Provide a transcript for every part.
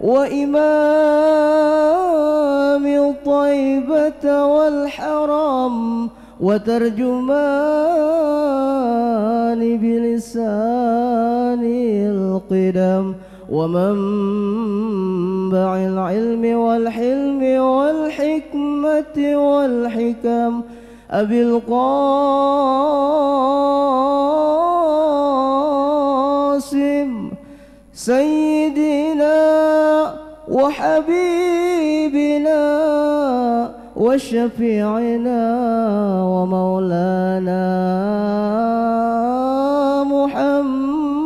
وإمام الطيبة والحرم وترجمان بلسان القدم ومنبع العلم والحلم والحكمة والحكم أبي القاسم سيدنا وحبيبنا وشفيعنا ومولانا محمد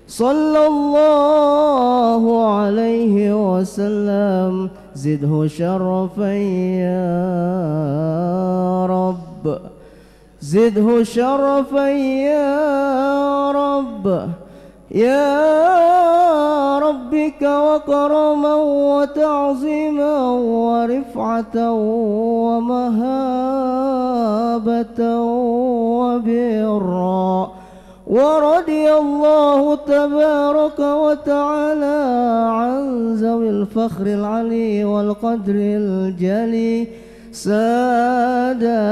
صلى الله عليه وسلم زده شرفا يا رب زده شرفا يا رب يا ربك وكرما وتعظيما ورفعة ومهابة وبرا ورضي الله تبارك وتعالى عن ذوي الفخر العلي والقدر الجلي ساداتنا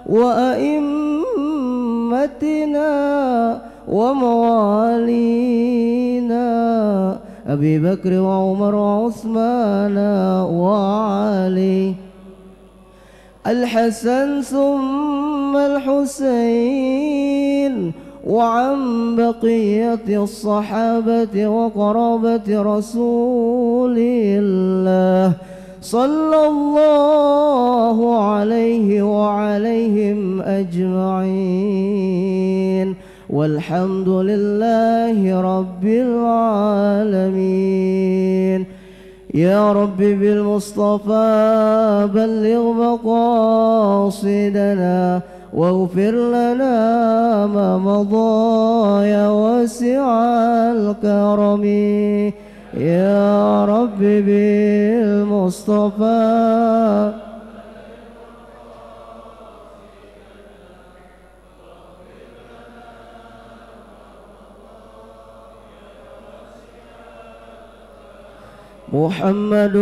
وأئمتنا وموالينا أبي بكر وعمر وعثمان وعلي الحسن ثم الحسين وعن بقية الصحابة وقرابة رسول الله صلى الله عليه وعليهم أجمعين والحمد لله رب العالمين. يا رب بالمصطفى بلغ مقاصدنا واغفر لنا ما مضى يا واسع الكرم. يا رب بالمصطفى محمد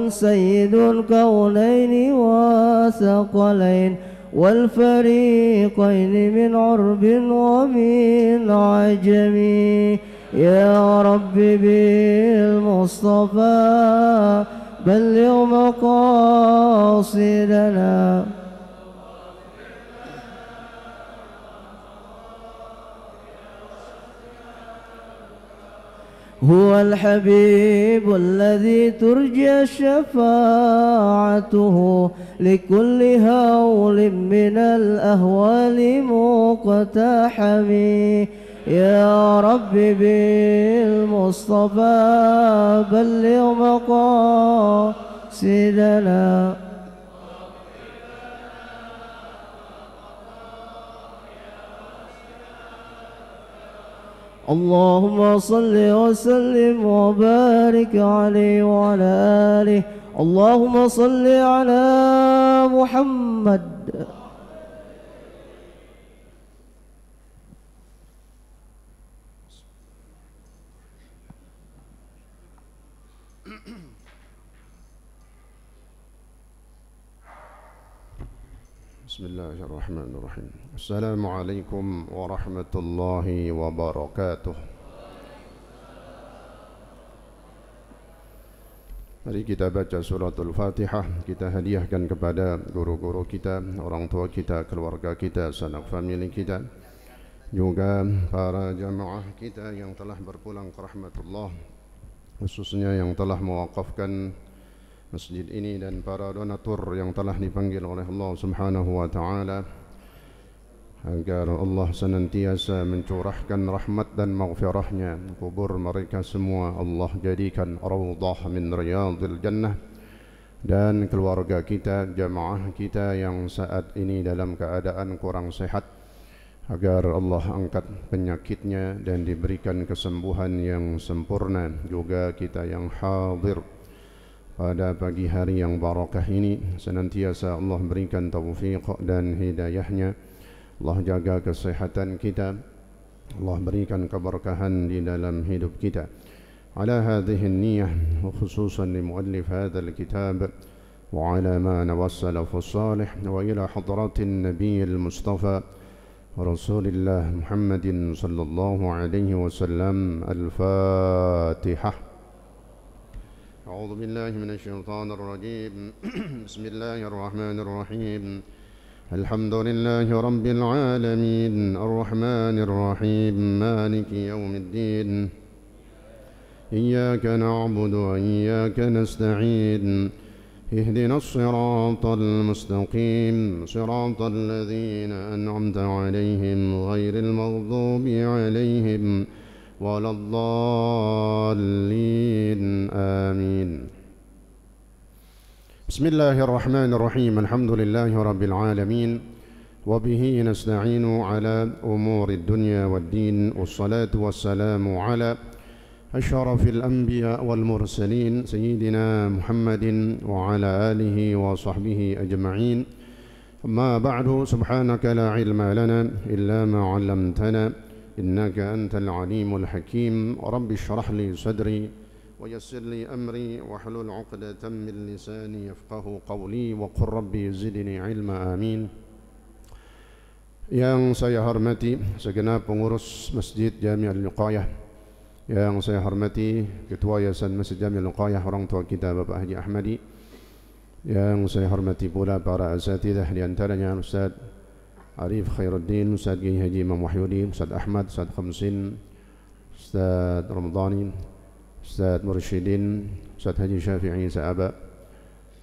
سيد الكونين وثقلين والفريقين من عرب ومن عجم. يا رب بالمصطفى بلغ مقاصدنا هو الحبيب الذي ترجى شفاعته لكل هول من الأهوال مقتحم. يا رب بالمصطفى بلغ مقاصدنا اللهم صل وسلم وبارك عليه وعلى آله. اللهم صل على محمد. بسم الله الرحمن الرحيم. السلام عليكم ورحمة الله وبركاته. Mari kita baca suratul Fatihah. Kita hadiahkan kepada guru-guru kita, orang tua kita, keluarga kita, sanak famili kita, juga para jamaah kita yang telah berpulang ke rahmatullah, khususnya yang telah mewakafkan masjid ini dan para donatur yang telah dipanggil oleh Allah Subhanahu wa taala agar Allah senantiasa mencurahkan rahmat dan maghfirahnya. Kubur mereka semua Allah jadikan raudhah min riyadil jannah, dan keluarga kita, jamaah kita yang saat ini dalam keadaan kurang sehat agar Allah angkat penyakitnya dan diberikan kesembuhan yang sempurna. Juga kita yang hadir pada pagi hari yang barakah ini senantiasa Allah berikan taufiq dan hidayahnya. Allah jaga kesehatan kita Allah berikan keberkahan di dalam hidup kita. Ala hadhihi an-niyyah wa khususan li muallif hadzal kitab wa ala ma nawassalaf as-salih wa ila hadratin nabiyil mustafa rasulillah Muhammadin sallallahu alaihi wasallam. Al-Fatihah. أعوذ بالله من الشيطان الرجيم. بسم الله الرحمن الرحيم. الحمد لله رب العالمين الرحمن الرحيم مالك يوم الدين إياك نعبد وإياك نستعين اهدنا الصراط المستقيم صراط الذين أنعمت عليهم غير المغضوب عليهم ولا الضالين آمين. بسم الله الرحمن الرحيم. الحمد لله رب العالمين وبه نستعين على أمور الدنيا والدين والصلاة والسلام على أشرف الأنبياء والمرسلين سيدنا محمد وعلى آله وصحبه أجمعين. أما بعد، سبحانك لا علم لنا إلا ما علمتنا إنك أنت العليم الحكيم. رب اشرح لي صدري ويسر لي أمري واحلل عقدة من لساني يفقه قولي وقل ربي زدني علما آمين. Yang saya hormati segenap pengurus Masjid Jami'ul Luqayah, yang saya hormati Ketua Yayasan Masjid Jami'ul Luqayah, orang tua kita Bapak Haji Ahmadi, yang saya hormati pula para asatidzah, di antaranya Ustaz Arif Khairuddin, Ustaz Kiai Haji Imam Wahyudi, Ustaz Ahmad, Ustaz Khamsin, Ustaz Ramadhani, Ustaz Mursyidin, Ustaz Haji Syafi'i Sa'aba,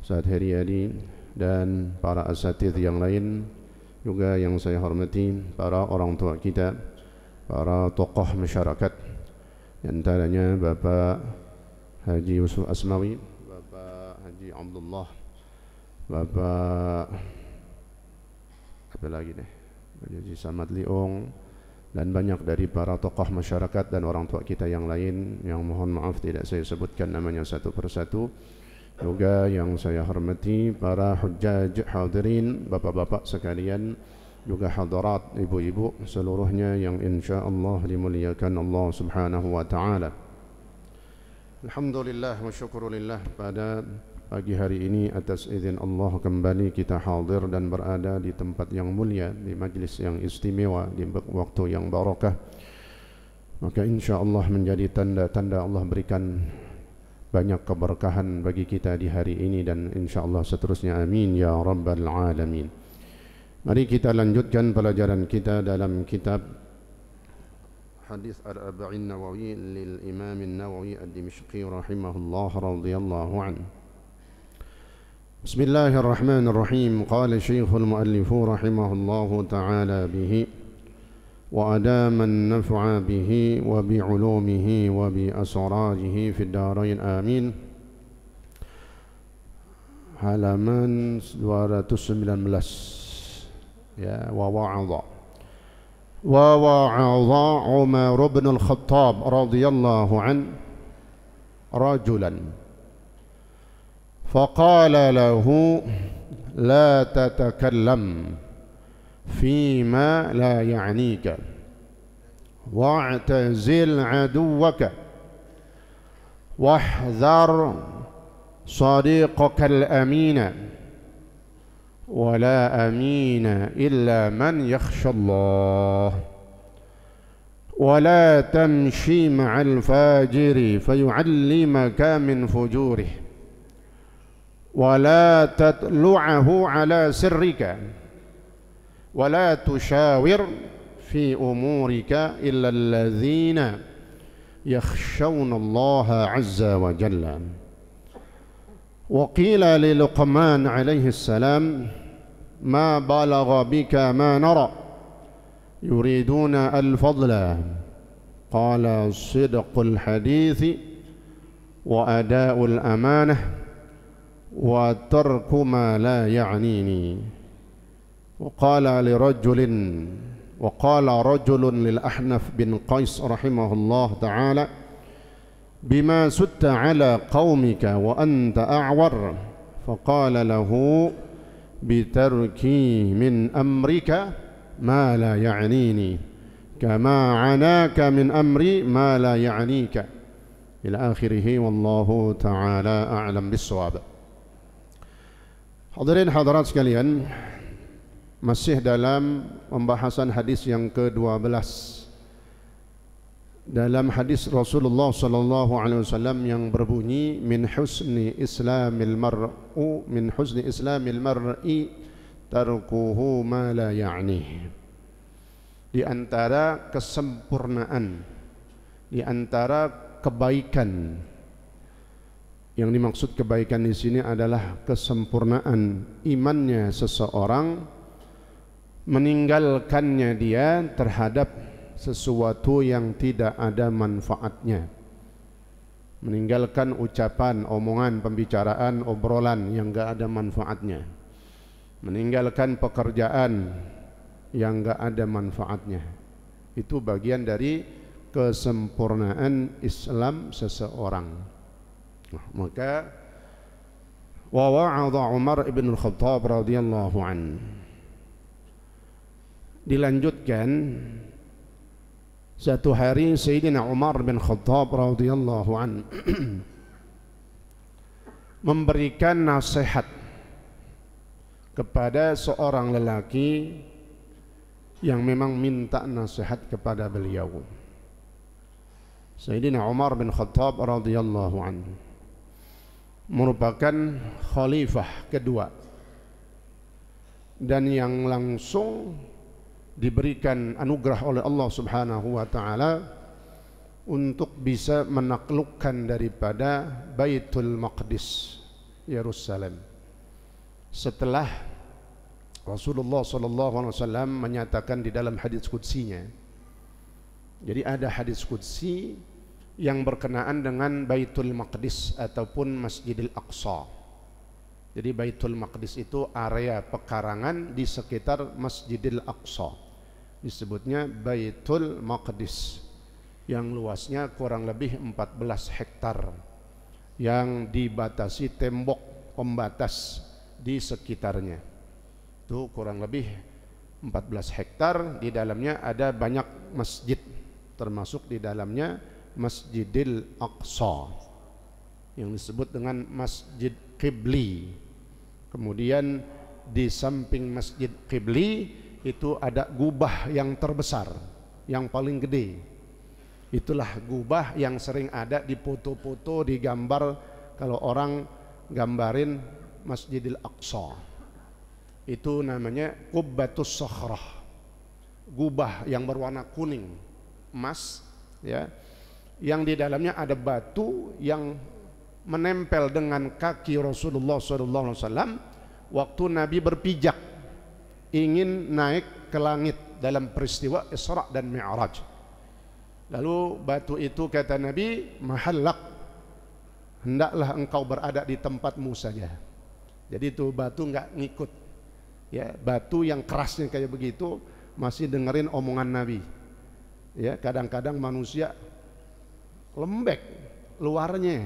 Ustaz Heriadi, dan para asatidz yang lain. Juga yang saya hormati para orang tua kita, para tokoh masyarakat, antaranya Bapak Haji Yusuf Asmawi, Bapak Haji Abdullah, Bapak apa lagi nih, Haji Samad Liong, dan banyak dari para tokoh masyarakat dan orang tua kita yang lain yang mohon maaf tidak saya sebutkan namanya satu persatu. Juga yang saya hormati para hujjaj hadirin, bapak-bapak sekalian, juga hadirat ibu-ibu seluruhnya yang insyaallah dimuliakan Allah Subhanahu wa taala. Alhamdulillah wa syukrulillah, pada pagi hari ini atas izin Allah kembali kita hadir dan berada di tempat yang mulia, di majlis yang istimewa, di waktu yang barakah. Maka insyaallah menjadi tanda-tanda Allah berikan banyak keberkahan bagi kita di hari ini dan insyaallah seterusnya, amin ya rabbal alamin. Mari kita lanjutkan pelajaran kita dalam kitab Hadis Al-Arba'in Nawawi lil Imam An-Nawawi Ad-Dimashqi rahimahullah radhiyallahu anhu. Bismillahirrahmanirrahim. Qala Syekhul Muallif rahimahullahu ta'ala bihi wa adama an-naf'a bihi wa bi 'ulumihi wa bi asrarihi fid darain amin. Halaman 219. Ya, wa wa'adha Umar bin Al-Khattab radhiyallahu an rajulan فقال له لا تتكلم فيما لا يعنيك واعتزل عدوك واحذر صديقك الأمين ولا أمين إلا من يخشى الله ولا تمشي مع الفاجر فيعلمك من فجوره ولا تطلعه على سرك ولا تشاور في أمورك إلا الذين يخشون الله عز وجل. وقيل للقمان عليه السلام ما بلغ بك ما نرى يريدون الفضل قال صدق الحديث وأداء الأمانة وترك ما لا يعنيني. وقال رجل للأحنف بن قيس رحمه الله تعالى بما سدت على قومك وأنت أعور؟ فقال له بتركي من أمرك ما لا يعنيني kama 'anaka min amri ma la ya'nika ila akhirih wallahu taala a'lam bis-shawab. Hadirin hadirat sekalian, masih dalam pembahasan hadis yang ke-12 dalam hadis Rasulullah sallallahu alaihi wasallam yang berbunyi min husni islamil mar'i tarkuhu ma la ya'ni. Di antara kesempurnaan, di antara kebaikan, yang dimaksud kebaikan di sini adalah kesempurnaan imannya seseorang, meninggalkannya dia terhadap sesuatu yang tidak ada manfaatnya, meninggalkan ucapan, omongan, pembicaraan, obrolan yang enggak ada manfaatnya, meninggalkan pekerjaan yang enggak ada manfaatnya. Itu bagian dari kesempurnaan Islam seseorang. Maka wa wa'adha Umar ibn al-Khattab radhiyallahu an, dilanjutkan, satu hari Sayyidina Umar bin Khattab radhiyallahu an memberikan nasihat kepada seorang lelaki yang memang minta nasihat kepada beliau. Sayyidina Umar bin Khattab radhiyallahu an merupakan khalifah kedua dan yang langsung diberikan anugerah oleh Allah Subhanahu wa taala untuk bisa menaklukkan daripada Baitul Maqdis, Yerusalem, setelah Rasulullah sallallahu alaihi wasallam menyatakan di dalam hadis qudsinya. Jadi ada hadis qudsi yang berkenaan dengan Baitul Maqdis ataupun Masjidil Aqsa. Jadi Baitul Maqdis itu area pekarangan di sekitar Masjidil Aqsa, disebutnya Baitul Maqdis, yang luasnya kurang lebih 14 hektar yang dibatasi tembok pembatas di sekitarnya. Itu kurang lebih 14 hektar, di dalamnya ada banyak masjid, termasuk di dalamnya Masjidil Aqsa yang disebut dengan Masjid Qibli. Kemudian di samping Masjid Qibli itu ada gubah yang terbesar, yang paling gede. Itulah gubah yang sering ada di foto-foto, di gambar kalau orang gambarin Masjidil Aqsa. Itu namanya Qubbatus Sakhrah, gubah yang berwarna kuning emas, ya, yang di dalamnya ada batu yang menempel dengan kaki Rasulullah SAW waktu Nabi berpijak ingin naik ke langit dalam peristiwa Isra dan Mi'raj. Lalu batu itu kata Nabi, mahallak, hendaklah engkau berada di tempatmu saja. Jadi itu batu enggak ngikut, ya, batu yang kerasnya kayak begitu masih dengerin omongan Nabi. Ya, kadang-kadang manusia lembek luarnya,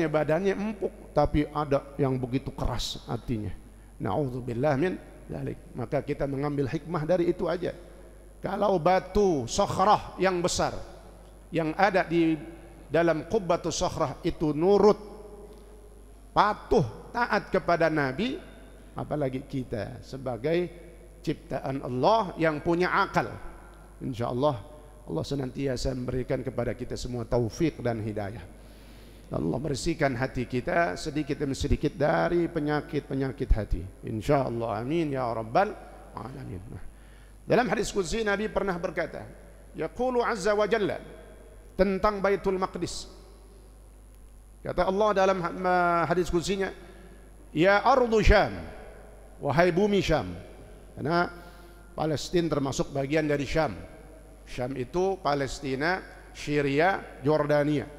badannya empuk, tapi ada yang begitu keras hatinya. Na'udzubillah min dzalik. Maka kita mengambil hikmah dari itu aja. Kalau batu sakhrah yang besar yang ada di dalam Qubbatus Sakhrah itu nurut, patuh, taat kepada Nabi, apalagi kita sebagai ciptaan Allah yang punya akal. Insyaallah Allah senantiasa memberikan kepada kita semua taufik dan hidayah. Allah bersihkan hati kita sedikit demi sedikit dari penyakit-penyakit hati. Insyaallah, amin ya rabbal alamin. Dalam hadis qudsi Nabi pernah berkata, yaqulu azza wa jalla, tentang Baitul Maqdis. Kata Allah dalam hadis qudsinya, ya ardu Syam, wahai bumi Syam. Karena Palestina termasuk bagian dari Syam. Syam itu Palestina, Syria, Jordania.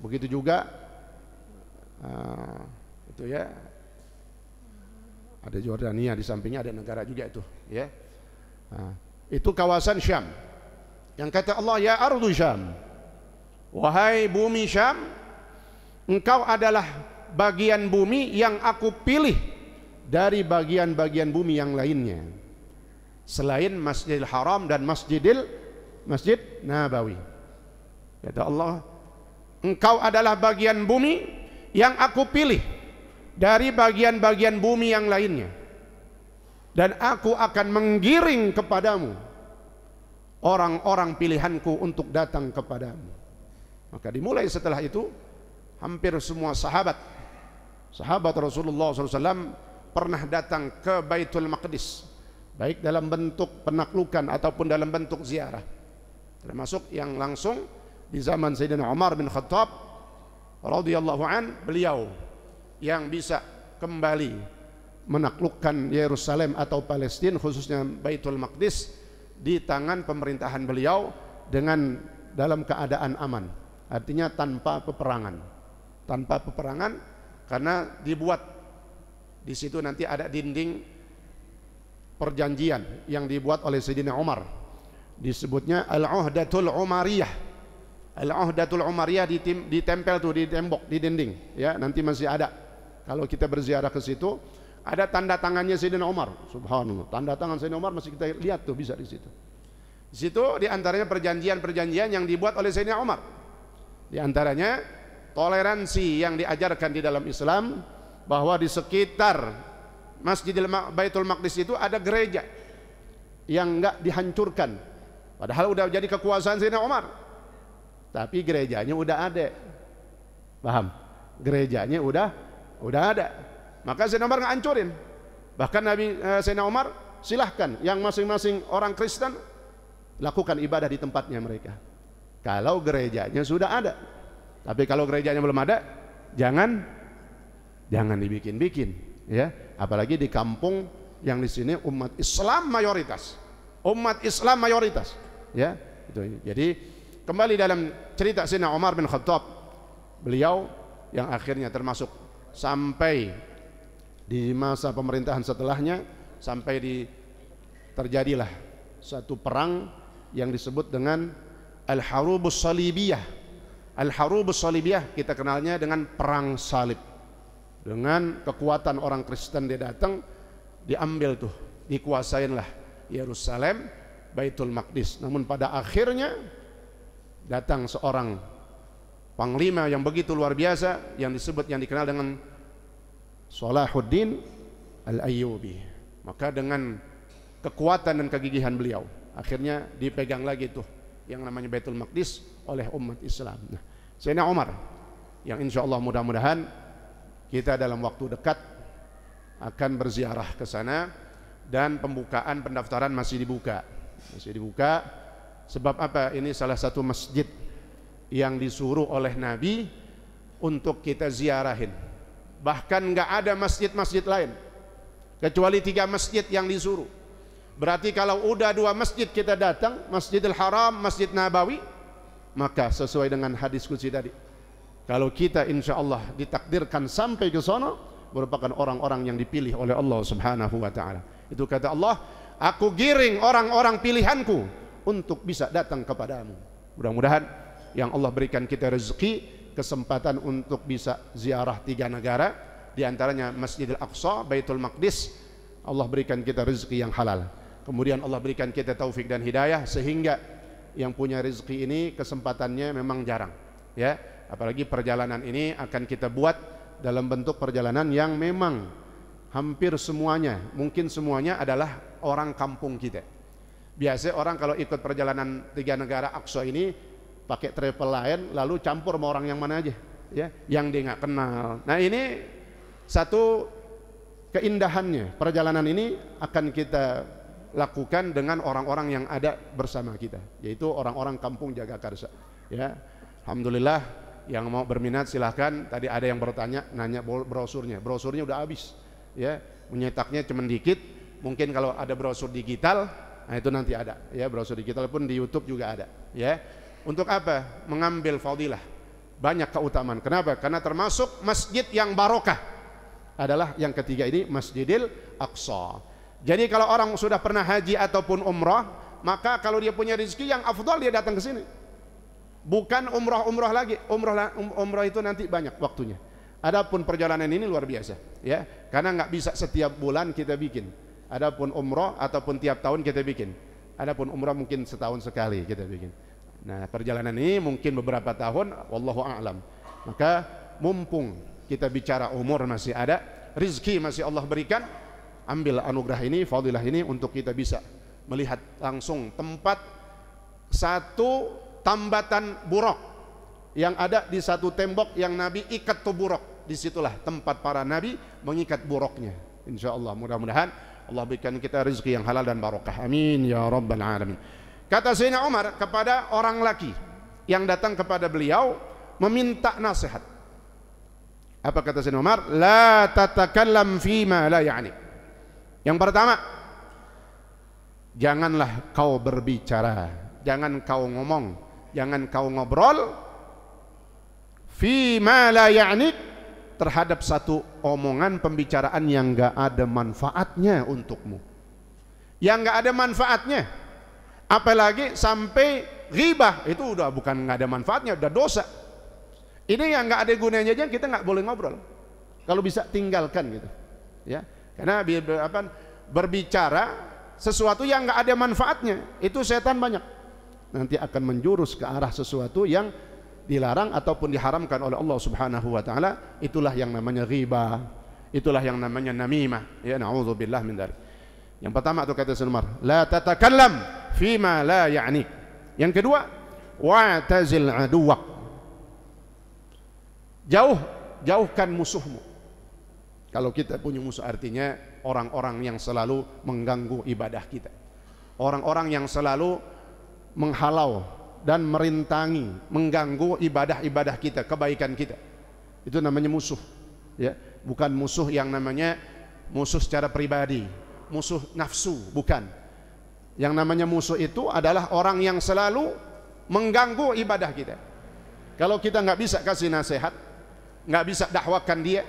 Begitu juga itu ya, ada Jordania di sampingnya, ada negara juga itu, ya. Itu kawasan Syam. Yang kata Allah, ya ardu Syam, wahai bumi Syam, engkau adalah bagian bumi yang aku pilih dari bagian-bagian bumi yang lainnya. selain Masjidil Haram dan Masjid Nabawi. Kata Allah, engkau adalah bagian bumi yang aku pilih dari bagian-bagian bumi yang lainnya, dan aku akan menggiring kepadamu orang-orang pilihanku untuk datang kepadamu. Maka dimulai setelah itu, hampir semua sahabat Rasulullah SAW pernah datang ke Baitul Maqdis, baik dalam bentuk penaklukan ataupun dalam bentuk ziarah. Termasuk yang langsung di zaman Sayyidina Umar bin Khattab radhiyallahu an, beliau yang bisa kembali menaklukkan Yerusalem atau Palestina, khususnya Baitul Maqdis, di tangan pemerintahan beliau dengan dalam keadaan aman. Artinya tanpa peperangan, karena dibuat di situ nanti ada dinding perjanjian yang dibuat oleh Sayyidina Umar, disebutnya Al-Uhdatul Umariyah. Al-Uhdatul Umariyah ditempel tuh di tembok, di dinding, ya, nanti masih ada. Kalau kita berziarah ke situ, ada tanda tangannya Sayyidina Umar. Subhanallah, tanda tangan Sayyidina Umar masih kita lihat tuh, bisa di situ. Di situ di antaranya perjanjian-perjanjian yang dibuat oleh Sayyidina Umar. Di antaranya toleransi yang diajarkan di dalam Islam, bahwa di sekitar Baitul Maqdis itu ada gereja yang enggak dihancurkan. Padahal udah jadi kekuasaan Sayyidina Umar, tapi gerejanya udah ada. Paham? Gerejanya udah ada. Maka Sayyidina Umar nggak hancurin. Bahkan Sayyidina Umar, silahkan yang masing-masing orang Kristen lakukan ibadah di tempatnya mereka, kalau gerejanya sudah ada. Tapi kalau gerejanya belum ada, jangan dibikin-bikin, ya. Apalagi di kampung yang di sini umat Islam mayoritas, ya. Itu. Jadi kembali dalam cerita Sayyidina Umar bin Khattab, beliau yang akhirnya termasuk sampai di masa pemerintahan setelahnya, sampai terjadilah satu perang yang disebut dengan Al-Harubus Salibiyah. Al-Harubus Salibiyah kita kenalnya dengan perang salib. Dengan kekuatan orang Kristen dia datang, diambil tuh, dikuasainlah Yerusalem, Baitul Maqdis. Namun pada akhirnya datang seorang panglima yang begitu luar biasa, yang dikenal dengan Salahuddin Al-Ayyubi. Maka dengan kekuatan dan kegigihan beliau, akhirnya dipegang lagi tuh yang namanya Baitul Maqdis oleh umat Islam. Nah, Sayyidina Umar yang insya Allah mudah-mudahan kita dalam waktu dekat akan berziarah ke sana, dan pembukaan pendaftaran masih dibuka. Sebab apa? Ini salah satu masjid yang disuruh oleh Nabi untuk kita ziarahin. Bahkan nggak ada masjid-masjid lain kecuali 3 masjid yang disuruh. Berarti kalau udah 2 masjid kita datang, Masjidil Haram, Masjid Nabawi, maka sesuai dengan hadis qudsi tadi, kalau kita insya Allah ditakdirkan sampai ke sana, merupakan orang-orang yang dipilih oleh Allah Subhanahu wa ta'ala. Itu kata Allah, aku giring orang-orang pilihanku untuk bisa datang kepadamu. Mudah-mudahan yang Allah berikan kita rezeki, kesempatan untuk bisa ziarah 3 negara, di antaranya Masjidil Aqsa, Baitul Maqdis. Allah berikan kita rezeki yang halal. Kemudian Allah berikan kita taufik dan hidayah, sehingga yang punya rezeki ini kesempatannya memang jarang, ya. Apalagi perjalanan ini akan kita buat dalam bentuk perjalanan yang memang hampir semuanya, mungkin semuanya adalah orang kampung kita. Biasa orang kalau ikut perjalanan 3 negara Aqsa ini pakai travel lain, lalu campur sama orang yang mana aja, ya, yang dia nggak kenal. Nah, ini satu keindahannya. Perjalanan ini akan kita lakukan dengan orang-orang yang ada bersama kita, yaitu orang-orang kampung Jagakarsa, ya. Alhamdulillah, yang mau berminat silahkan. Tadi ada yang bertanya, nanya brosurnya udah habis, ya. Menyetaknya cuma dikit. Mungkin kalau ada brosur digital, nah itu nanti ada, ya. Brosur digital pun di YouTube juga ada, ya. Untuk apa? Mengambil fadilah, banyak keutamaan. Kenapa? Karena termasuk masjid yang barokah adalah yang ketiga ini, Masjidil Aqsa. Jadi kalau orang sudah pernah haji ataupun umrah, maka kalau dia punya rezeki yang afdal, dia datang ke sini. Bukan umrah lagi. Umrah itu nanti banyak waktunya. Adapun perjalanan ini luar biasa, ya. Karena nggak bisa setiap bulan kita bikin. Adapun umroh ataupun tiap tahun kita bikin. Adapun umroh mungkin setahun sekali kita bikin. Nah, perjalanan ini mungkin beberapa tahun, wallahu a'lam. Maka mumpung kita bicara umur masih ada, rizki masih Allah berikan, ambil anugerah ini, fadilah ini untuk kita bisa melihat langsung tempat satu tambatan buruk yang ada di satu tembok yang Nabi ikat tuh buruk. Disitulah tempat para Nabi mengikat buruknya. InsyaAllah mudah-mudahan Allah berikan kita rezeki yang halal dan barokah. Amin ya rabbal alamin. Kata Sayyidina Umar kepada orang laki yang datang kepada beliau meminta nasihat. Apa kata Sayyidina Umar? La tatakallam fima la ya'ni. Yang pertama, janganlah kau berbicara, jangan kau ngomong, jangan kau ngobrol fima la ya'ni, terhadap satu omongan pembicaraan yang enggak ada manfaatnya untukmu, yang enggak ada manfaatnya, apalagi sampai ghibah, itu udah bukan enggak ada manfaatnya, udah dosa. Ini yang enggak ada gunanya aja kita enggak boleh ngobrol, kalau bisa tinggalkan gitu ya, karena berbicara sesuatu yang enggak ada manfaatnya itu setan banyak, nanti akan menjurus ke arah sesuatu yang dilarang ataupun diharamkan oleh Allah Subhanahu wa taala. Itulah yang namanya ghibah, itulah yang namanya namimah. Ya, na'udzubillah min dzalik. Yang pertama itu kata Sayyidina Umar, la tatakallam fima la ya'ni. Yang kedua, wa'tazil aduwak. Jauhkan musuhmu. Kalau kita punya musuh artinya orang-orang yang selalu mengganggu ibadah kita, orang-orang yang selalu menghalau dan merintangi, mengganggu ibadah-ibadah kita, kebaikan kita. Itu namanya musuh, ya. Bukan musuh yang namanya musuh secara pribadi, musuh nafsu, bukan. Yang namanya musuh itu adalah orang yang selalu mengganggu ibadah kita. Kalau kita nggak bisa kasih nasihat, nggak bisa dakwakan dia,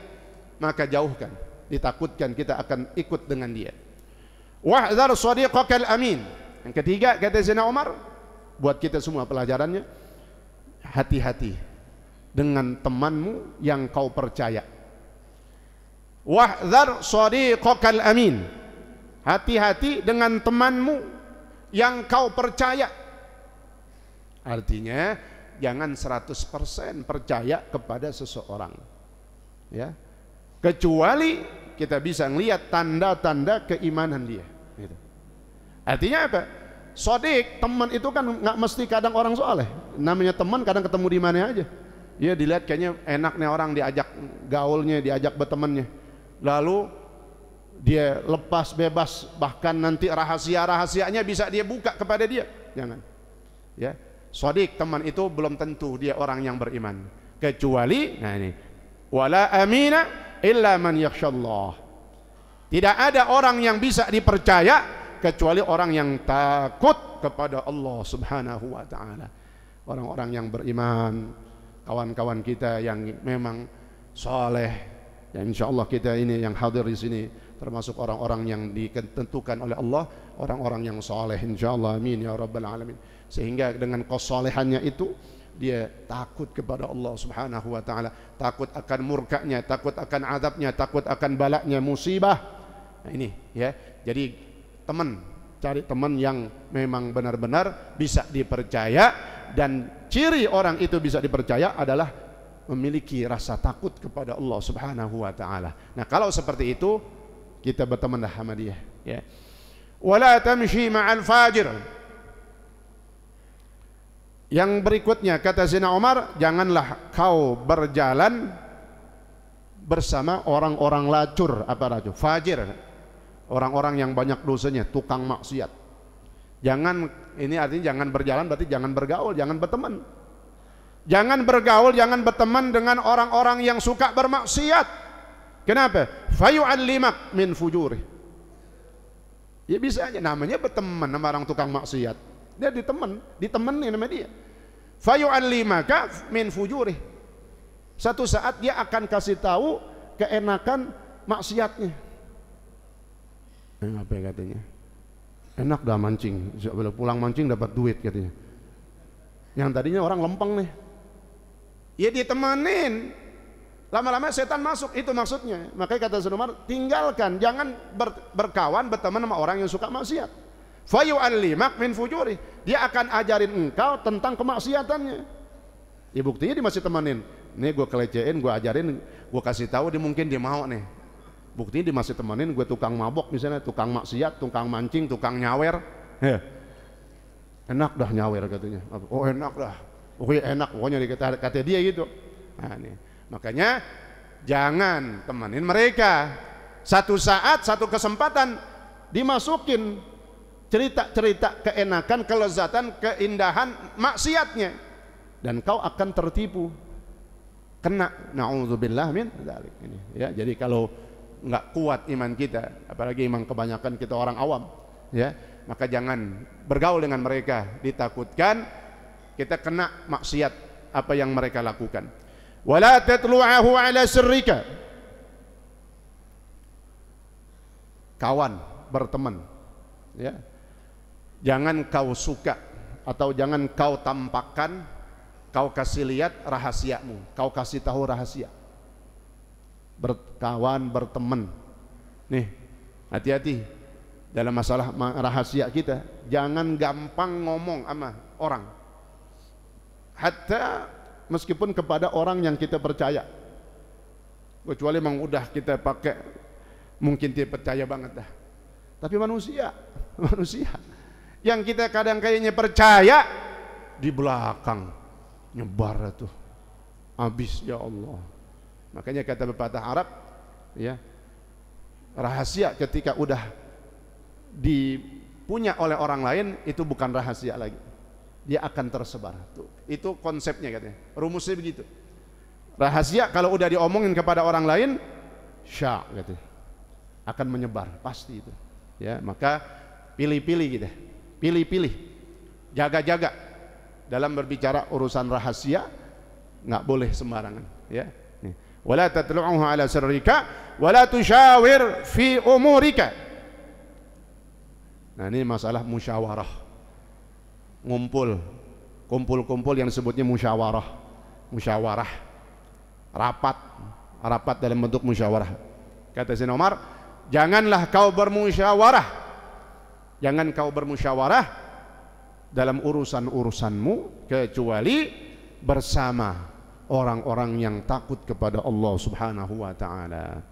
maka jauhkan. Ditakutkan kita akan ikut dengan dia. Wahdhar shadiqakal amin. Yang ketiga kata Sayyidina Umar, buat kita semua pelajarannya, hati-hati dengan temanmu yang kau percaya. Wahdhar shadiqakal amin. Hati-hati dengan temanmu yang kau percaya. Artinya jangan 100% percaya kepada seseorang, ya, kecuali kita bisa melihat tanda-tanda keimanan dia gitu. Artinya apa? Sodik, teman itu kan nggak mesti kadang orang soleh. Namanya teman kadang ketemu di mana aja. Ya dilihat kayaknya enak nih orang, diajak gaulnya, diajak bertemannya. Lalu dia lepas bebas, bahkan nanti rahasia-rahasianya bisa dia buka kepada dia. Jangan. Ya, sodik teman itu belum tentu dia orang yang beriman. Kecuali, nah ini, wala amina illa man yakhshallah. Tidak ada orang yang bisa dipercaya kecuali orang yang takut kepada Allah Subhanahu wa taala. Orang-orang yang beriman, kawan-kawan kita yang memang saleh, yang insyaallah kita ini yang hadir di sini termasuk orang-orang yang ditentukan oleh Allah, orang-orang yang saleh insyaallah. Amin ya rabbal alamin. Sehingga dengan kesalehannya itu dia takut kepada Allah Subhanahu wa taala, takut akan murkanya, takut akan azabnya, takut akan balaknya, musibah. Nah ini ya. Jadi teman, cari teman yang memang benar-benar bisa dipercaya, dan ciri orang itu bisa dipercaya adalah memiliki rasa takut kepada Allah Subhanahu wa taala. Nah, kalau seperti itu kita bertemanlah sama dia, ya. Wala tamshi ma'al fajir. Yang berikutnya kata Sayyidina Umar, janganlah kau berjalan bersama orang-orang lacur. Apa lacur? Fajir. Orang-orang yang banyak dosanya, tukang maksiat. Jangan, ini artinya jangan berjalan berarti jangan bergaul, jangan berteman. Jangan bergaul, jangan berteman dengan orang-orang yang suka bermaksiat. Kenapa? Fayu'allimak min fujuri. Ya bisa aja namanya berteman sama orang tukang maksiat. Dia ditemenin sama dia. Fayu'allimaka min fujuri. Satu saat dia akan kasih tahu keenakan maksiatnya. Apa yang katanya? Enak dah mancing, bila pulang mancing dapat duit katanya. Yang tadinya orang lempeng nih, ya ditemenin Lama-lama setan masuk, itu maksudnya. Makanya kata Sayyidina Umar, tinggalkan, jangan berkawan, berteman sama orang yang suka maksiat. Fayu'allimak min fujuri, dia akan ajarin engkau tentang kemaksiatannya. Ya buktinya dia masih temenin. Nih gue kelecehin, gue ajarin, gue kasih tahu, dia mungkin dia mau nih. Buktinya dia masih temenin, gue tukang mabok misalnya, tukang maksiat, tukang mancing, tukang nyawer. Enak dah nyawer katanya. Oh enak dah, oh enak pokoknya kata dia gitu. Nah, nih. Makanya jangan temenin mereka. Satu saat, satu kesempatan dimasukin cerita-cerita keenakan, kelezatan, keindahan maksiatnya, dan kau akan tertipu, kena. Na'udzubillah min dzalik. Ini ya, jadi kalau nggak kuat iman kita, apalagi iman kebanyakan kita orang awam, ya, maka jangan bergaul dengan mereka, ditakutkan kita kena maksiat apa yang mereka lakukan. Wala tatlu'ahu ala sirrika, kawan, berteman, ya, jangan kau suka atau jangan kau tampakkan, kau kasih lihat rahasiamu, kau kasih tahu rahasia. Berkawan, berteman, nih hati-hati dalam masalah rahasia kita, jangan gampang ngomong sama orang, hatta meskipun kepada orang yang kita percaya, kecuali memang udah kita pakai, mungkin dia percaya banget dah. Tapi manusia yang kita kadang kayaknya percaya, di belakang nyebar tuh habis, ya Allah. Makanya kata pepatah Arab, ya, rahasia ketika udah dipunya oleh orang lain itu bukan rahasia lagi, dia akan tersebar. Itu konsepnya katanya, rumusnya begitu. Rahasia kalau udah diomongin kepada orang lain, sya katanya, akan menyebar pasti itu. Ya, maka pilih-pilih gitu, pilih-pilih, jaga-jaga dalam berbicara urusan rahasia, nggak boleh sembarangan. Ya, wala tatlu'uhu ala sirrika, wala tusyawir fi umurika. Nah ini masalah musyawarah, kumpul-kumpul yang disebutnya musyawarah, rapat dalam bentuk musyawarah. Kata Sayyidina Umar, janganlah kau bermusyawarah, jangan kau bermusyawarah dalam urusan-urusanmu kecuali bersama orang-orang yang takut kepada Allah Subhanahu wa ta'ala.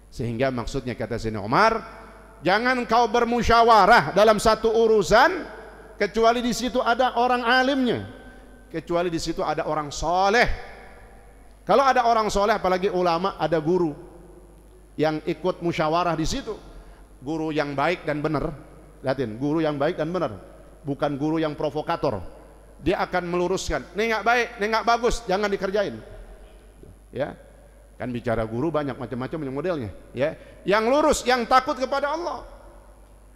Sehingga maksudnya kata Sayyidina Umar, jangan kau bermusyawarah dalam satu urusan kecuali di situ ada orang alimnya, kecuali di situ ada orang soleh. Kalau ada orang soleh, apalagi ulama, ada guru yang ikut musyawarah di situ, guru yang baik dan benar. Lihatin, guru yang baik dan benar, bukan guru yang provokator. Dia akan meluruskan, ini nggak baik, ini nggak bagus, jangan dikerjain. Ya, kan bicara guru banyak macam-macam yang modelnya. Ya, yang lurus, yang takut kepada Allah.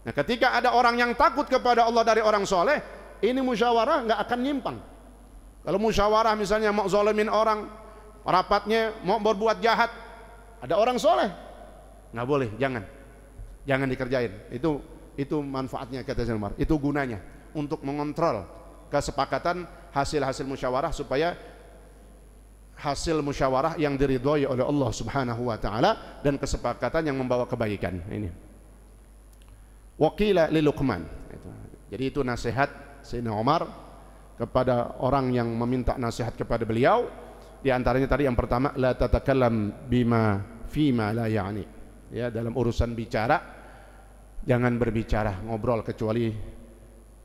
Nah, ketika ada orang yang takut kepada Allah dari orang soleh, ini musyawarah nggak akan nyimpang. Kalau musyawarah misalnya mau zalimin orang, rapatnya mau berbuat jahat, ada orang soleh, nggak boleh, jangan dikerjain. Itu manfaatnya kata Sayyidina Umar, itu gunanya untuk mengontrol kesepakatan hasil-hasil musyawarah, supaya hasil musyawarah yang diridhoi oleh Allah Subhanahu wa ta'ala dan kesepakatan yang membawa kebaikan. Ini waqila li Luqman. Jadi itu nasihat Sayyidina Umar kepada orang yang meminta nasihat kepada beliau. Di antaranya tadi yang pertama, la tatakallam bima fima la ya'ni. Ya, dalam urusan bicara jangan berbicara, ngobrol kecuali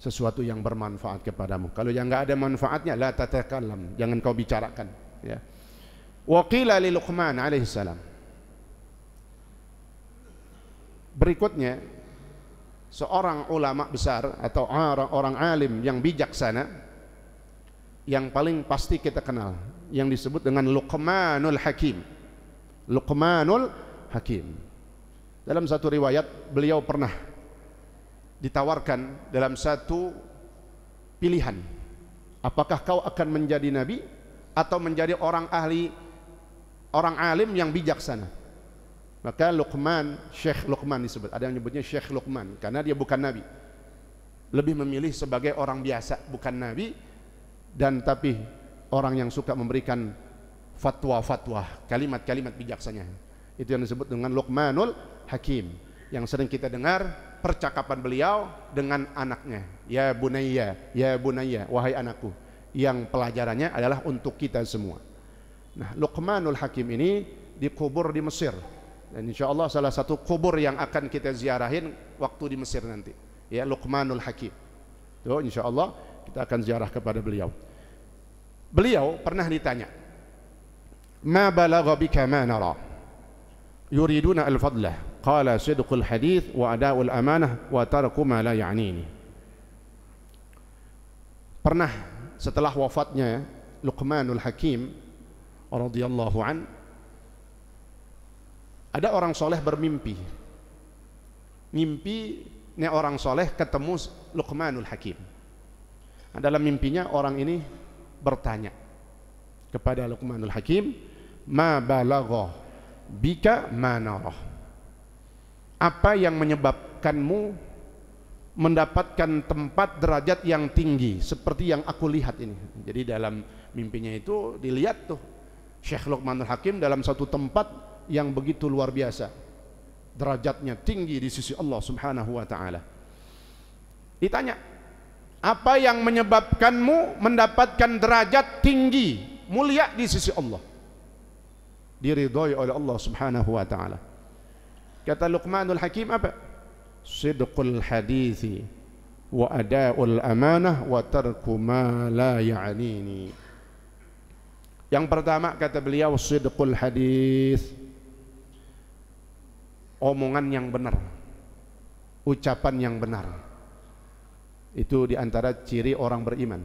sesuatu yang bermanfaat kepadamu. Kalau yang enggak ada manfaatnya, la tatakallam, jangan kau bicarakan. Ya. Wa qila li Luqman alaihi salam. Berikutnya, seorang ulama besar atau orang alim yang bijaksana yang paling pasti kita kenal, yang disebut dengan Luqmanul Hakim. Luqmanul Hakim. Dalam satu riwayat, beliau pernah ditawarkan dalam satu pilihan, apakah kau akan menjadi nabi atau menjadi orang ahli, orang alim yang bijaksana. Maka Luqman, Syekh Luqman disebut, ada yang nyebutnya Syekh Luqman karena dia bukan nabi, lebih memilih sebagai orang biasa, bukan nabi, dan tapi orang yang suka memberikan fatwa-fatwa, kalimat-kalimat bijaksana. Itu yang disebut dengan Luqmanul Hakim, yang sering kita dengar percakapan beliau dengan anaknya. Ya bunayya, wahai anakku, yang pelajarannya adalah untuk kita semua. Nah, Luqmanul Hakim ini dikubur di Mesir, dan insya Allah salah satu kubur yang akan kita ziarahin waktu di Mesir nanti, ya, Luqmanul Hakim. Tuh, insya Allah kita akan ziarah kepada beliau. Beliau pernah ditanya, ma balagha bika ma nara yuriduna al-fadlah, qala sidqul hadith wa ada'ul amanah wa tarku ma la ya'nini. Pernah setelah wafatnya Luqmanul Hakim radhiyallahu an, ada orang soleh bermimpi. Mimpi ini orang soleh ketemu Luqmanul Hakim. Nah, dalam mimpinya orang ini bertanya kepada Luqmanul Hakim, ma balagha bika ma narah, apa yang menyebabkanmu mendapatkan tempat derajat yang tinggi seperti yang aku lihat ini. Jadi dalam mimpinya itu dilihat tuh Syekh Luqmanul Hakim dalam satu tempat yang begitu luar biasa, derajatnya tinggi di sisi Allah Subhanahu wa taala. Ditanya, apa yang menyebabkanmu mendapatkan derajat tinggi, mulia di sisi Allah, diridhoi oleh Allah Subhanahu wa taala? Kata Luqmanul Hakim apa? Sidqul hadithi wa ada'ul amanah wa tarku ma la ya'nini. Yang pertama kata beliau, sidqul hadith, omongan yang benar, ucapan yang benar. Itu diantara ciri orang beriman,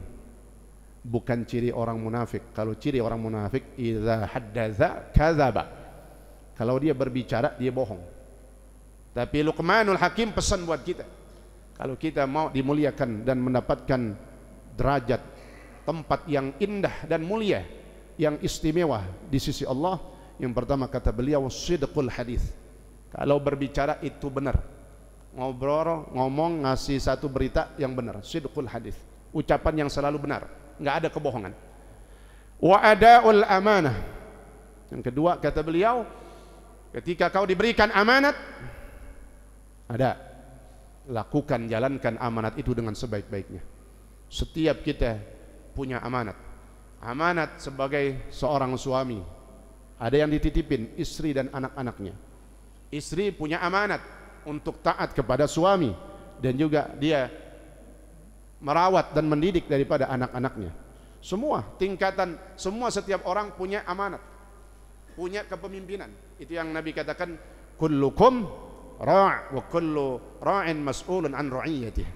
bukan ciri orang munafik. Kalau ciri orang munafik, idza haddatsa kadzaba, kalau dia berbicara dia bohong. Tapi Luqmanul Hakim pesan buat kita, kalau kita mau dimuliakan dan mendapatkan derajat, tempat yang indah dan mulia, yang istimewa di sisi Allah, yang pertama kata beliau sidqul hadis. Kalau berbicara itu benar, ngobrol, ngomong, ngasih satu berita yang benar, sidqul hadis, ucapan yang selalu benar, nggak ada kebohongan. Wa ada'ul amanah, yang kedua kata beliau, ketika kau diberikan amanat, ada, lakukan, jalankan amanat itu dengan sebaik-baiknya. Setiap kita punya amanat. Amanat sebagai seorang suami, ada yang dititipin istri dan anak-anaknya. Istri punya amanat untuk taat kepada suami, dan juga dia merawat dan mendidik daripada anak-anaknya. Semua tingkatan, semua setiap orang punya amanat, punya kepemimpinan. Itu yang Nabi katakan, kullukum ra' wa kullu ra'in mas'ulun an ra'iyatihi.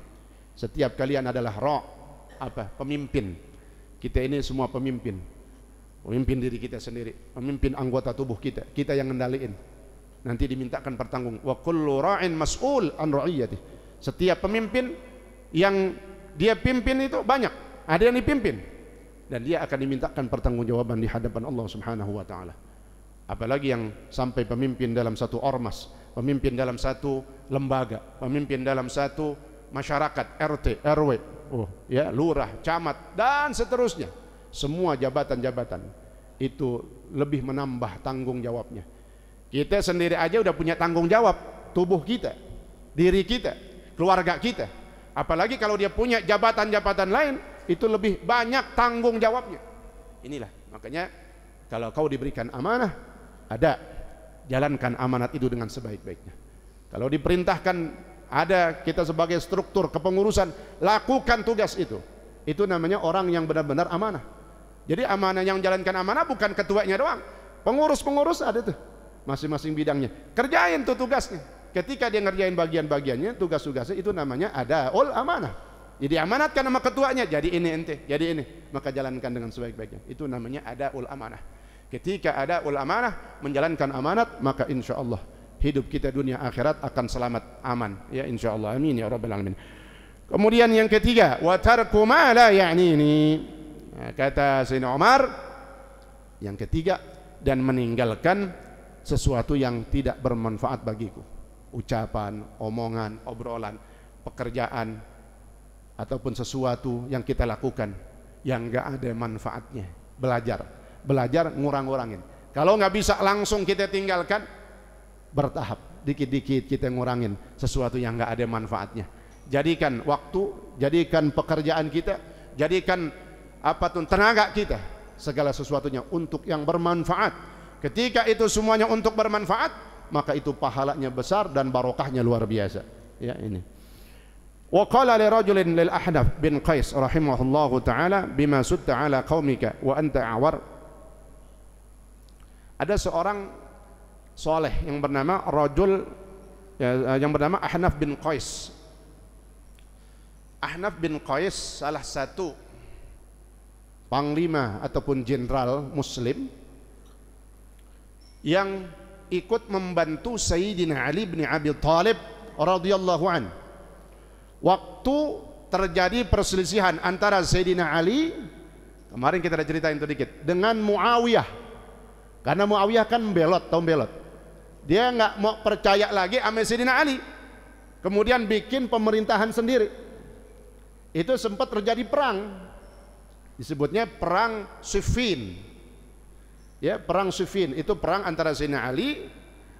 Setiap kalian adalah ra', apa? Pemimpin. Kita ini semua pemimpin. Pemimpin diri kita sendiri, pemimpin anggota tubuh kita, kita yang ngendaliin. Nanti dimintakan pertanggung. Wa kullu ra'in mas'ul an ra'iyatihi. Setiap pemimpin yang dia pimpin itu banyak, ada yang dipimpin, dan dia akan dimintakan pertanggungjawaban di hadapan Allah Subhanahu wa taala. Apalagi yang sampai pemimpin dalam satu ormas, pemimpin dalam satu lembaga, pemimpin dalam satu masyarakat, RT, RW, ya, lurah, camat, dan seterusnya. Semua jabatan-jabatan itu lebih menambah tanggung jawabnya. Kita sendiri aja udah punya tanggung jawab, tubuh kita, diri kita, keluarga kita. Apalagi kalau dia punya jabatan-jabatan lain, itu lebih banyak tanggung jawabnya. Inilah makanya kalau kau diberikan amanah, ada, jalankan amanat itu dengan sebaik-baiknya. Kalau diperintahkan, ada kita sebagai struktur kepengurusan, lakukan tugas itu. Itu namanya orang yang benar-benar amanah. Jadi amanah yang jalankan amanah bukan ketuanya doang, pengurus-pengurus ada tuh, masing-masing bidangnya, kerjain tuh tugasnya. Ketika dia ngerjain bagian-bagiannya, tugas-tugasnya, itu namanya adaul amanah. Jadi amanatkan sama ketuanya, jadi ini ente, jadi ini, maka jalankan dengan sebaik-baiknya. Itu namanya adaul amanah. Ketika adaul amanah, menjalankan amanat, maka insya Allah hidup kita dunia akhirat akan selamat, aman, ya insya Allah, amin ya rabbal alamin. Kemudian yang ketiga, wa tarku ma la ya'nini. Nah, kata Sayyidina Umar, yang ketiga, dan meninggalkan sesuatu yang tidak bermanfaat bagiku. Ucapan, omongan, obrolan, pekerjaan, ataupun sesuatu yang kita lakukan yang enggak ada manfaatnya. Belajar, belajar ngurang-ngurangin. Kalau nggak bisa langsung kita tinggalkan, bertahap, dikit-dikit kita ngurangin sesuatu yang nggak ada manfaatnya. Jadikan waktu, jadikan pekerjaan kita, jadikan apapun tenaga kita, segala sesuatunya untuk yang bermanfaat. Ketika itu semuanya untuk bermanfaat, maka itu pahalanya besar dan barokahnya luar biasa. Ya, ini. Wa qala li rajulin lil Ahnaf bin Qais rahimahullahu taala bima sutta ala qaumika wa anta awar. Ada seorang soleh yang bernama rajul yang bernama Ahnaf bin Qais. Ahnaf bin Qais salah satu panglima ataupun jenderal muslim yang ikut membantu Sayyidina Ali bin Abi Thalib radhiyallahu an. Waktu terjadi perselisihan antara Sayyidina Ali, kemarin kita ada ceritain itu dikit, dengan Muawiyah. Karena Muawiyah kan belot, tahu belot. Dia nggak mau percaya lagi sama Sayyidina Ali. Kemudian bikin pemerintahan sendiri. Itu sempat terjadi perang. Disebutnya perang Siffin. Ya, perang Siffin itu perang antara Sayyidina Ali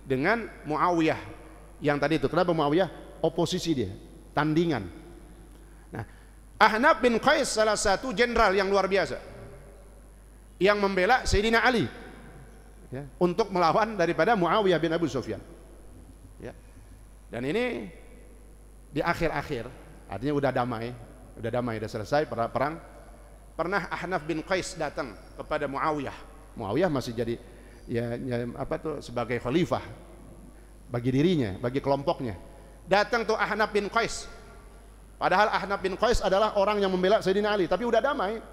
dengan Muawiyah. Yang tadi itu, kenapa Muawiyah? Oposisi dia, tandingan. Nah, Ahnaf bin Qais salah satu jenderal yang luar biasa yang membela Sayyidina Ali, ya, untuk melawan daripada Muawiyah bin Abu Sufyan. Ya. Dan ini di akhir-akhir, artinya udah damai, udah selesai perang. Pernah Ahnaf bin Qais datang kepada Muawiyah. Muawiyah masih jadi sebagai khalifah bagi dirinya, bagi kelompoknya. Datang tuh Ahnaf bin Qais. Padahal Ahnaf bin Qais adalah orang yang membela Sayyidina Ali, tapi udah damai.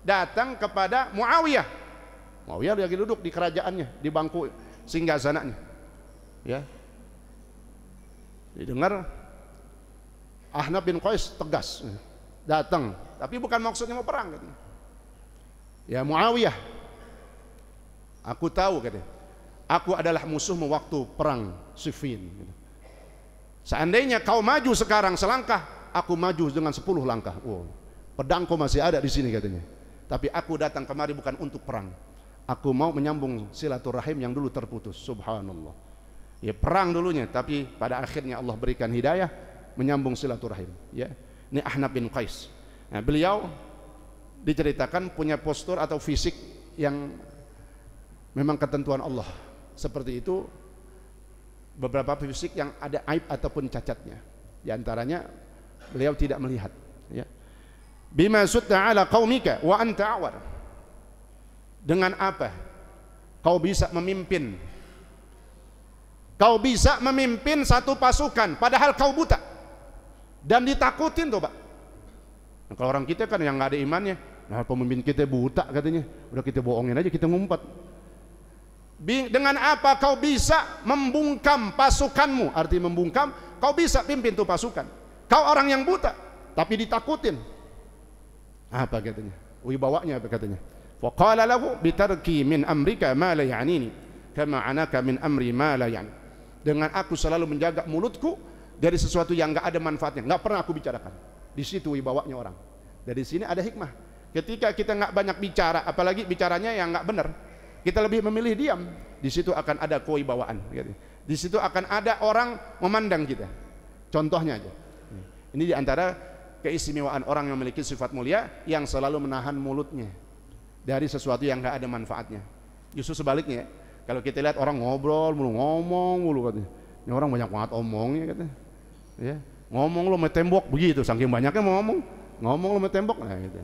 Datang kepada Muawiyah. Muawiyah lagi duduk di kerajaannya, di bangku singgasananya. Ya. Didengar Ahnaf bin Qais tegas. Datang, tapi bukan maksudnya mau perang katanya. Ya Muawiyah, aku tahu katanya, aku adalah musuhmu waktu perang Siffin. Seandainya kau maju sekarang selangkah, aku maju dengan 10 langkah. Oh, pedangku masih ada di sini katanya. Tapi aku datang kemari bukan untuk perang. Aku mau menyambung silaturahim yang dulu terputus. Subhanallah. Ya perang dulunya, tapi pada akhirnya Allah berikan hidayah menyambung silaturahim. Ya, ini Ahnaf bin Qais. Nah, beliau diceritakan punya postur atau fisik yang memang ketentuan Allah. Seperti itu beberapa fisik yang ada aib ataupun cacatnya. Di antaranya beliau tidak melihat. Ya. Bima sutta ala qaumika wa anta awar. Dengan apa kau bisa memimpin? Kau bisa memimpin satu pasukan padahal kau buta dan ditakutin tuh Pak. Nah, kalau orang kita kan yang nggak ada imannya, nah pemimpin kita buta katanya, udah kita bohongin aja, kita ngumpet. Dengan apa kau bisa membungkam pasukanmu? Arti membungkam, kau bisa pimpin tuh pasukan. Kau orang yang buta tapi ditakutin. Apa katanya? Wibawanya apa katanya? Wa qala lahu bitarki min amrika ma la ya'nini kama anaka min amri ma la ya'ni. Dengan aku selalu menjaga mulutku dari sesuatu yang enggak ada manfaatnya, enggak pernah aku bicarakan. Di situ wibawanya orang. Dari sini ada hikmah. Ketika kita enggak banyak bicara, apalagi bicaranya yang enggak benar, kita lebih memilih diam. Di situ akan ada kewibawaan. Di situ akan ada orang memandang kita. Contohnya aja. Ini diantara keistimewaan orang yang memiliki sifat mulia, yang selalu menahan mulutnya dari sesuatu yang enggak ada manfaatnya. Justru sebaliknya, kalau kita lihat orang ngobrol mulu, ngomong mulu katanya, ini orang banyak banget omongnya katanya. Ya, ngomong lo sama tembok begitu, saking banyaknya mau ngomong lo sama tembok, nah gitu.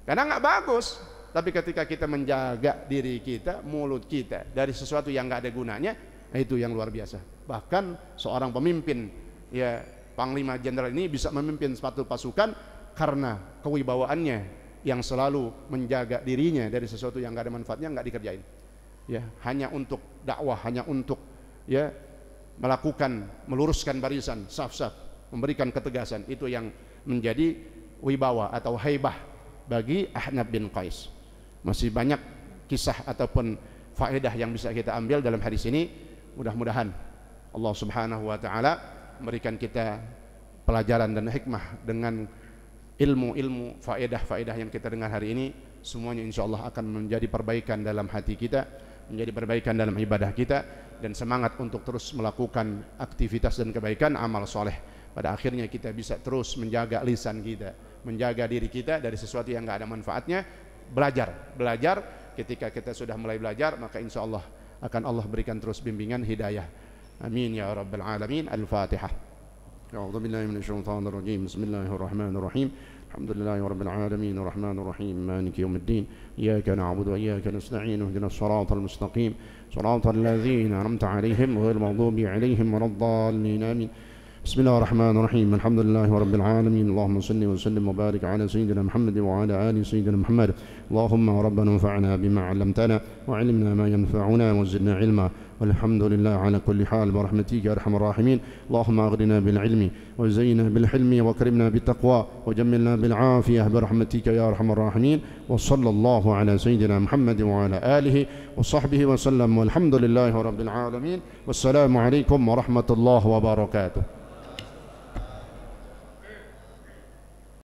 Karena nggak bagus. Tapi ketika kita menjaga diri kita, mulut kita dari sesuatu yang nggak ada gunanya, nah itu yang luar biasa. Bahkan seorang pemimpin, ya panglima jenderal ini bisa memimpin suatu pasukan karena kewibawaannya yang selalu menjaga dirinya dari sesuatu yang nggak ada manfaatnya, nggak dikerjain. Ya, hanya untuk dakwah, hanya untuk ya melakukan, meluruskan barisan, saf-saf, memberikan ketegasan, itu yang menjadi wibawa atau haibah bagi Ahnaf bin Qais. Masih banyak kisah ataupun faedah yang bisa kita ambil dalam hadis ini. Mudah-mudahan Allah Subhanahu wa taala memberikan kita pelajaran dan hikmah dengan ilmu-ilmu faedah-faedah yang kita dengar hari ini. semuanya insya Allah akan menjadi perbaikan dalam hati kita, menjadi perbaikan dalam ibadah kita, dan semangat untuk terus melakukan aktivitas dan kebaikan, amal soleh. Pada akhirnya kita bisa terus menjaga lisan kita, menjaga diri kita dari sesuatu yang nggak ada manfaatnya. Belajar. Ketika kita sudah mulai belajar, maka insya Allah akan Allah berikan terus bimbingan hidayah. Amin ya rabbal alamin. Al-Fatihah. A'udzu billahi minasyaitonir rajim. Bismillahirrahmanirrahim. Alhamdulillahi rabbil alamin, arrahmanir rahim, maliki yaumiddin. Iyyaka na'budu wa iyyaka nasta'in. Ihdinas siratal mustaqim. Siratal ladzina an'amta 'alaihim ghairil maghdubi 'alaihim waladdallin. Amin. بسم الله الرحمن الرحيم. الحمد لله رب العالمين. اللهم صل وسلم وبارك على سيدنا محمد وعلى آل سيدنا محمد. اللهم ربنا انفعنا بما علمتنا وعلمنا ما ينفعنا وزدنا علما، والحمد لله على كل حال برحمتك يا أرحم الراحمين. اللهم أغننا بالعلم وزينا بالحلم وكرمنا بالتقوى وجملنا بالعافية برحمتك يا أرحم الراحمين. وصلى الله على سيدنا محمد وعلى آله وصحبه وسلم، والحمد لله رب العالمين. والسلام عليكم ورحمة الله وبركاته.